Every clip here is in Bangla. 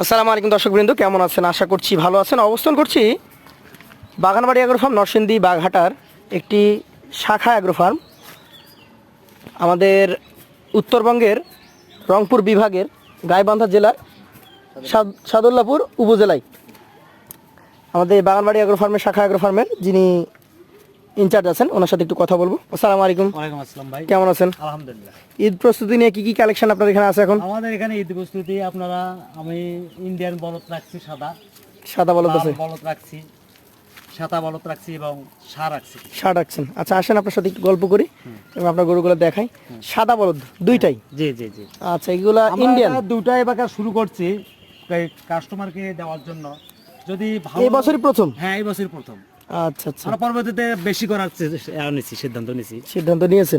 আসসালামু আলাইকুম দর্শকবৃন্দ, কেমন আছেন? আশা করছি ভালো আছেন। অবস্থান করছি বাগানবাড়ি অ্যাগ্রো ফার্ম, নরসিংদী বাঘহাটার একটি শাখা অ্যাগ্রো ফার্ম। আমাদের উত্তরবঙ্গের রংপুর বিভাগের গাইবান্ধা জেলার সাদুল্লাপুর উপজেলায় আমাদের বাগানবাড়ি অ্যাগ্রো ফার্মের শাখা অ্যাগ্রো ফার্মের যিনি ইনচার্জ আছেন, ওনার সাথে একটু কথা বলবো। আসসালামু আলাইকুম। ওয়ালাইকুম আসসালাম ভাই, কেমন আছেন? আলহামদুলিল্লাহ। ঈদ প্রস্তুতি নিয়ে কি কি কালেকশন আপনার এখানে আছে এখন? আমাদের এখানে ঈদ প্রস্তুতি আমি ইন্ডিয়ান বলদ রাখছি, সাদা বলদ আছে, বলদ রাখছি, সাদা বলদ রাখছি এবং ষাঁড় রাখছি। ষাঁড় রাখছেন, আচ্ছা আসেন আপনার সাথে একটু গল্প করি এবং আপনার গরুগুলো দেখাই। সাদা বলদ দুইটাই? জি জি জি। আচ্ছা, এগুলা ইন্ডিয়ান? দুটাই এবার শুরু করছি কাস্টমারকে দেওয়ার জন্য। যদি এই বছরই প্রথম? হ্যাঁ, এই বছরই প্রথম। আচ্ছা আচ্ছা, আমরা পরবর্তীতে বেশি করার সিদ্ধান্ত নিয়েছি।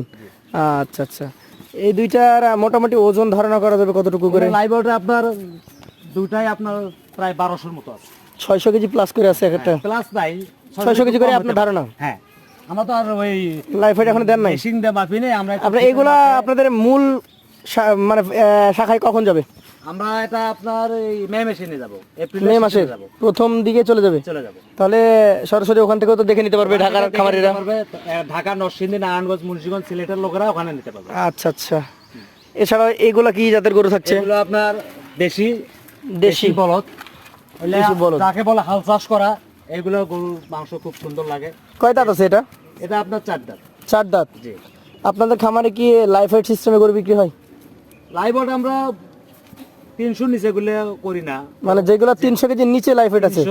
আচ্ছা আচ্ছা, এই দুইটার মোটামুটি ওজন ধারণা করা যাবে কতটুকু করে? লাইভ আপনার দুটাই আপনার প্রায় 1200-র মতো আছে। 600 কেজি প্লাস করে আছে একটা? প্লাস নাই, 600 কেজি করে আপনার ধারণা? হ্যাঁ, আমরা তো আর ওই লাইফ ওয়েট এখন দেন নাই? মেশিন দিয়ে মাপি নেই আমরা। আপনার এগুলা আপনাদের মূল মানে শাখায় কখন যাবে? আমরা এটা আপনার এই মে মেশিনে যাব, মে মাসে প্রথম দিকে চলে যাবে। তাহলে সরাসরি ওখান থেকেও তো দেখে নিতে পারবে ঢাকার খামারিরা? ঢাকা, নরসিংদী, নারায়ণগঞ্জ, মুন্সিগঞ্জ, সিলেটের লোকেরা ওখানে নিতে পারবে। আচ্ছা আচ্ছা, এছাড়া এগুলা কি জাতের গরু থাকছে? এগুলো আপনার দেশি বলদ, যাকে বলে হাল চাষ করা। এগুলো গরুর মাংস খুব সুন্দর লাগে। কয় দাঁত আছে এটা? এটা আপনার 4 দাঁত। 4 দাঁত? জি। আপনাদের খামারে কি লাইফ ওয়েট সিস্টেমে গরু বিক্রি হয়? লাইভ ওয়েট আমরা 300 নিচে গুলো করি না, মানে যেগুলো 300 কেজির নিচে লাইফ ওয়েট আছে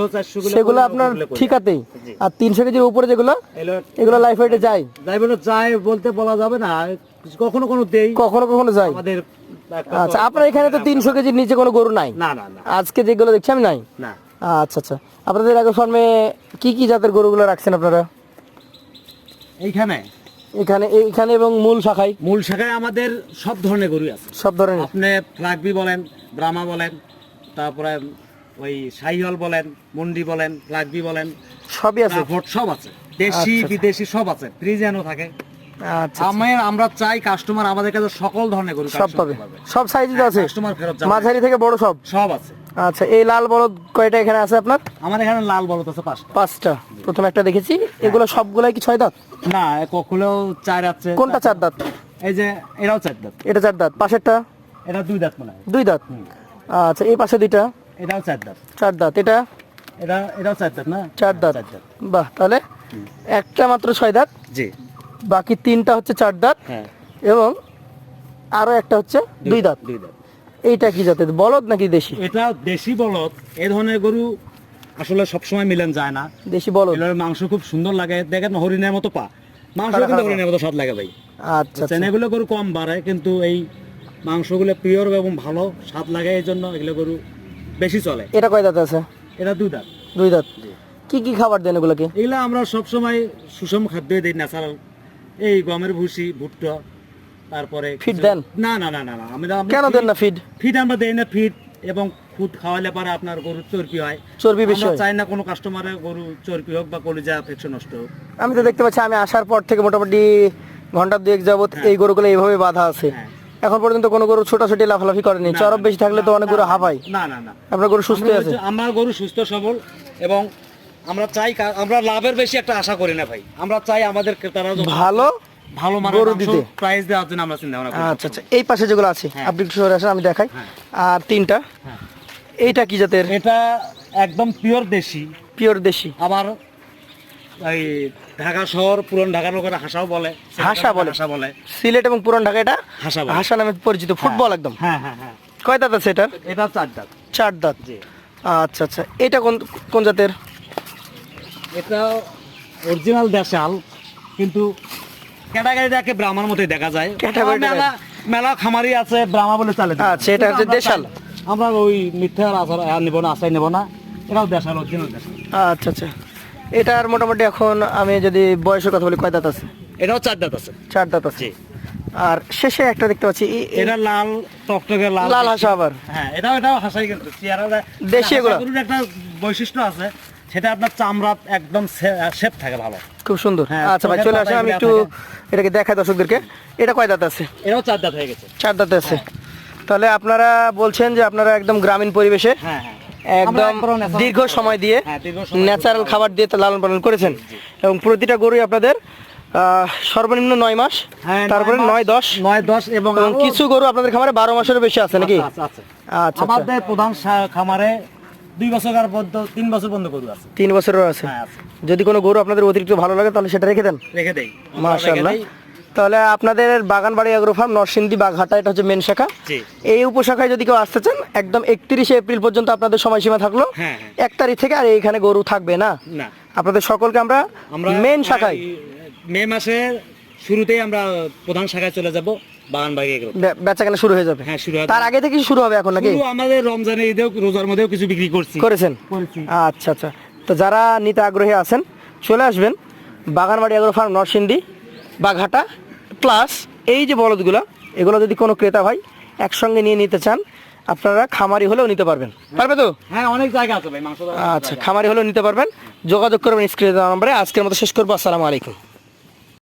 সেগুলো আপনার ঠিকাতেই, আর 300 কেজির উপরে যেগুলো এগুলো লাইফ ওয়েটে যায়? লাইভ ওয়েট যায় বলতে বলা যাবে না, কখনো কখনো দেই, কখনো কখনো যায় আমাদের। আচ্ছা, আপনার এখানে তো 300 কেজির নিচে কোনো গরু নাই? না না না, আজকে যেগুলো দেখছি আমি নাই। না। আচ্ছা আচ্ছা, আপনাদের অ্যাগ্রো ফার্মে কি কি জাতের গরুগুলো রাখছেন আপনারা? এইখানে এখানে এবং মূল শাখায় আমাদের সব ধরনের গরু আছে। সব ধরনের? আপনি রাগবি বলেন, ব্রাহ্মা বলেন, তারপরে ওই শাহিওয়াল বলেন, মুন্ডি বলেন, রাগবি বলেন, সবই আছে? সব আছে, দেশি বিদেশি সব আছে, ফ্রিজিয়ানও থাকে। আচ্ছা, আমরা চাই কাস্টমার আমাদের কাছে সকল ধরনের গরু সব পাবে, সব সাইজে আছে, কাস্টমার ফেরত যাবে, মাঝারি থেকে বড় সব আছে। আচ্ছা, এই লাল বলদ কয়টা এখানে আছে আপনার? আমার এখানে লাল বলদ আছে 5টা। প্রথম একটা দেখেছি, এগুলো সবগুলাই কি 6 দাঁত? না, কখনো 4 আছে। কোনটা 4 দাঁত? এই যে এটাও 4 দাঁত। এটা 4 দাঁত? পাশেরটা? এটা 2 দাঁত মনে হয়। 2 দাঁত? আচ্ছা, এই পাশে দুইটা? এটাও 4 দাঁত। 4 দাঁত? এটাও 4 দাঁত না? 4 দাঁত। বাহ, তাহলে একটা মাত্র 6 দাঁত। জি। বাকি 3টা হচ্ছে 4 দাঁত। হ্যাঁ। এবং আরো একটা হচ্ছে 2 দাঁত। এইটা কি জাতের বলদ নাকি দেশি? এটা দেশি বলদ। এই ধরনের গরু আসলে সবসময় মিলন যায় না। দেশি বলদ এগুলোর মাংস খুব সুন্দর লাগে, দেখেন হরিণের মতো পা, মাংস কিন্তু হরিণের মতো স্বাদ লাগে ভাই। আচ্ছা, এগুলো গরু কম বাড়ে, কিন্তু এই মাংসগুলো পিওর এবং ভালো স্বাদ লাগে, এই জন্য এগুলো গরু বেশি চলে। এটা কয় দাঁত আছে? এটা 2 দাঁত। 2 দাঁত। কি কি খাবার দেন এগুলোকে? এগুলো আমরা সবসময় সুষম খাদ্যই দিই, ন্যাচারাল। এই গমের ভুসি, ভুট্টা, তারপরে ফিড দেন? না না না না না, আমরা কেন দেন না ফিড? ফিড আমরা দেই না। ফিড এবং ফুড খাওয়ালে পরে আপনার গরুর চর্বি হয়, চর্বি বেশি হয়। চাই না কোনো কাস্টমারের গরু চর্বি হোক বা কলিজা ফেকশন নষ্ট হোক। আমি তো দেখতে পাচ্ছি, আমি আসার পর থেকে মোটামুটি ঘন্টা 2 যাবত এই গরুগুলো এইভাবে বাঁধা আছে। এখন পর্যন্ত কোনো গরু ছোটাছুটি লাফালাফি করেনি? চরব বেশি থাকলে তো অনেক গরু হাঁপায়। না না না, আপনার গরু সুস্থ আছে? আমার গরু সুস্থ সবল, এবং আমরা চাই, আমরা লাভের বেশি একটা আশা করি না ভাই। আমরা চাই আমাদের ক্রেতারা ভালো মানের গরু দিতে, প্রাইস দেওয়ার জন্য আমরা চিন্তা ভাবনা করি। আচ্ছা আচ্ছা, এই পাশে যেগুলো আছে আপনি একটু সরে আসেন, আমি দেখাই। আর 3টা, এইটা কি জাতের? এটা একদম পিওর দেশি। পিওর দেশি? আবার এই ঢাকা শহর, পুরান ঢাকার লোকেরা হাসাও বলে, হাসা বলে। সিলেট এবং পুরান ঢাকা এটা হাসা নামে পরিচিত, ফুটবল একদম। হ্যাঁ হ্যাঁ হ্যাঁ। কয় দাঁত আছে এটা? এটা 4 দাঁত। 4 দাঁত? জি। আচ্ছা আচ্ছা, এটা কোন জাতের? এটা অরিজিনাল দেশাল, কিন্তু ক্যাটাগরি দেখে ব্রাহ্মার মতোই দেখা যায়। মেলা খামারি আছে ব্রাহ্মা বলে চলে। আচ্ছা, এটা হচ্ছে দেশাল। আমরা ওই মিথ্যার নেব না, আশাই নেব না, এটাও দেশাল, অরিজিনাল দেশাল। আচ্ছা আচ্ছা, এটার মোটামুটি এখন আমি যদি বয়সের কথা বলি, কয় দাঁত আছে? এটাও 4 দাঁত আছে। 4 দাঁত আছে। আর শেষে একটা দেখতে পাচ্ছি, এটা লাল টকটকে লাল হাসা। আবার হ্যাঁ, এটাও হাসাই, কিন্তু দেশি এগুলো একটা বৈশিষ্ট্য আছে, সেটা আপনার চামড়া একদম শেপ থাকে ভালো, খুব সুন্দর। আচ্ছা ভাই, চলে আসেন, আমি একটু এটাকে দেখাই দর্শকদেরকে। এটা কয় দাঁত আছে? এটাও 4 দাঁত হয়ে গেছে। 4 দাঁত আছে। তাহলে আপনারা বলছেন যে আপনারা একদম গ্রামীণ পরিবেশে হ্যাঁ হ্যাঁ আমরা একদম একবারও natural দীর্ঘ সময় দিয়ে হ্যাঁ, দীর্ঘ সময় ন্যাচারাল খাবার দিয়ে তো লালন পালন করেছেন এবং প্রতিটা গরুই আপনাদের সর্বনিম্ন 9 মাস, হ্যাঁ, তারপরে 9-10 9-10 এবং এবং কিছু গরু আপনাদের খামারে 12 মাসেরও বেশি আছে নাকি? আচ্ছা, আচ্ছা। আচ্ছা আচ্ছা, আমাদের প্রধান খামারে 2 বছর আর 3 বছর পর্যন্ত গরু আছে। 3 বছরেরও আছে। হ্যাঁ, আছে। যদি কোনো গরু আপনাদের অতিরিক্ত ভালো লাগে তাহলে সেটা রেখে দেন। রেখে দেই। আমরা মাশাআল্লাহ। রেখে দেই। তাহলে আপনাদের বাগানবাড়ি এগ্রো ফার্ম নরসিংদী বাঘাটা এটা হচ্ছে মেন শাখা। জি। এই উপশাখায় যদি কেউ আসতে চান একদম 31শে এপ্রিল পর্যন্ত আপনাদের সময়সীমা থাকলো। হ্যাঁ, 1 তারিখ থেকে আর এইখানে গরু থাকবে না। না। আপনাদের সকলকে আমরা মেন শাখায় মে মাসের শুরুতেই আমরা প্রধান শাখায় চলে যাব বাগানবাড়ি এগুলো। বেচাকেনা শুরু হয়ে যাবে। হ্যাঁ, শুরু হবে। তার আগে থেকে শুরু হবে এখন নাকি? শুরু আমাদের রমজানের ঈদেও রোজার মধ্যেও কিছু বিক্রি করেছি। করেছেন? আচ্ছা আচ্ছা। তো যারা নিতে আগ্রহী আছেন চলে আসবেন বাগানবাড়ি এগ্রো ফার্ম নরসিংদী বাঘাটা। প্লাস এই যে বলদগুলো, এগুলো যদি কোনো ক্রেতা ভাই একসঙ্গে নিয়ে নিতে চান আপনারা খামারি হলেও নিতে পারবেন। পারবে তো? হ্যাঁ, অনেক জায়গা আছে ভাই মাংস। আচ্ছা, খামারি হলেও নিতে পারবেন। যোগাযোগ করবেন স্ক্রিনে দেওয়া নম্বরে। আজকের মতো শেষ করবো। আসসালামু আলাইকুম।